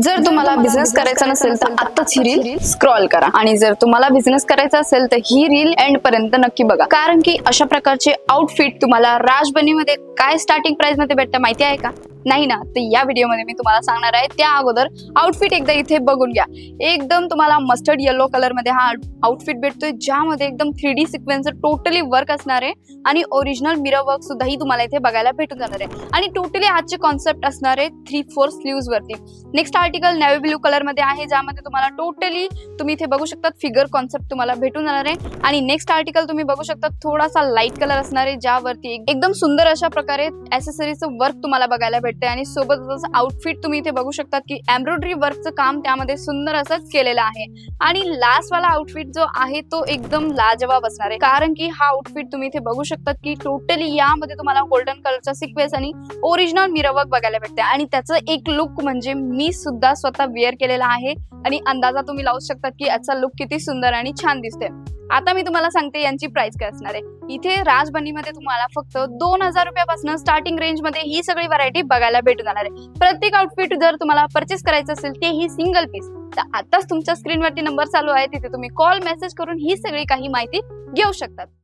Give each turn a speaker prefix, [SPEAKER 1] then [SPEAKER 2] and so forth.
[SPEAKER 1] जर तुम्हाला बिझनेस करायचा नसेल तर आताच ही रील स्क्रॉल करा आणि जर तुम्हाला बिझनेस करायचा असेल तर ही रील एंड पर्यंत नक्की बघा, कारण की अशा प्रकारचे आउटफिट तुम्हाला राजबनीमध्ये काय स्टार्टिंग प्राइस मध्ये भेटतं माहिती आहे का? नाही ना? तर या व्हिडिओमध्ये मी तुम्हाला सांगणार आहे. त्या अगोदर आउटफिट एकदा इथे बघून घ्या. एकदम तुम्हाला मस्टर्ड येलो कलर मध्ये हा आउटफिट भेटतोय, ज्यामध्ये एकदम 3D सिक्वेन्स टोटली वर्क असणार आहे आणि ओरिजिनल मिरर वर्क सुद्धा ही तुम्हाला इथे बघायला भेटून जाणार आहे. आणि टोटली आजचे कॉन्सेप्ट असणार आहे 3/4 स्लीव्स वरती. Next article navy blue colour मध्ये आहे, ज्यामध्ये तुम्हाला टोटली तुम्ही इथे बघू शकता फिगर कॉन्सेप्ट तुम्हाला भेटून जाणार आहे. आणि नेक्स्ट आर्टिकल तुम्ही बघू शकता थोडासा लाईट कलर असणार आहे, ज्यावरती एकदम सुंदर अशा प्रकारे ॲक्सेसरीजचं वर्क तुम्हाला बघायला भेटतं. आणि सोबतच आउटफिट तुम्ही इथे बघू शकता की एम्ब्रॉयडरी वर्कचं काम त्यामध्ये सुंदर असं केलेलं आहे. आणि लास्ट वाला आउटफिट जो आहे तो एकदम लाजवाब असणार आहे, कारण की हा आउटफिट तुम्ही इथे बघू शकता की टोटली यामध्ये तुम्हाला गोल्डन कलरचा सिक्वेन्स आणि ओरिजिनल मिरर वर्क बघायला भेटते. आणि त्याचं एक लुक म्हणजे मी सुद्धा स्वतः वेअर केलेला आहे आणि अंदाजा तुम्ही लावू शकता की याचा लुक किती सुंदर आणि छान दिसते. आता मी तुम्हाला सांगते यांची प्राइस काय असणार आहे. इथे राजबनीमध्ये तुम्हाला फक्त 2000 रुपयापासून स्टार्टिंग रेंज मध्ये ही सगळी व्हरायटी बघायला भेटून जाणार आहे. प्रत्येक आउटफिट जर तुम्हाला परचेस करायचं असेल तेही सिंगल पीस, तर आताच तुमच्या स्क्रीनवरती नंबर चालू आहे, तिथे तुम्ही कॉल मेसेज करून ही सगळी काही माहिती घेऊ शकतात.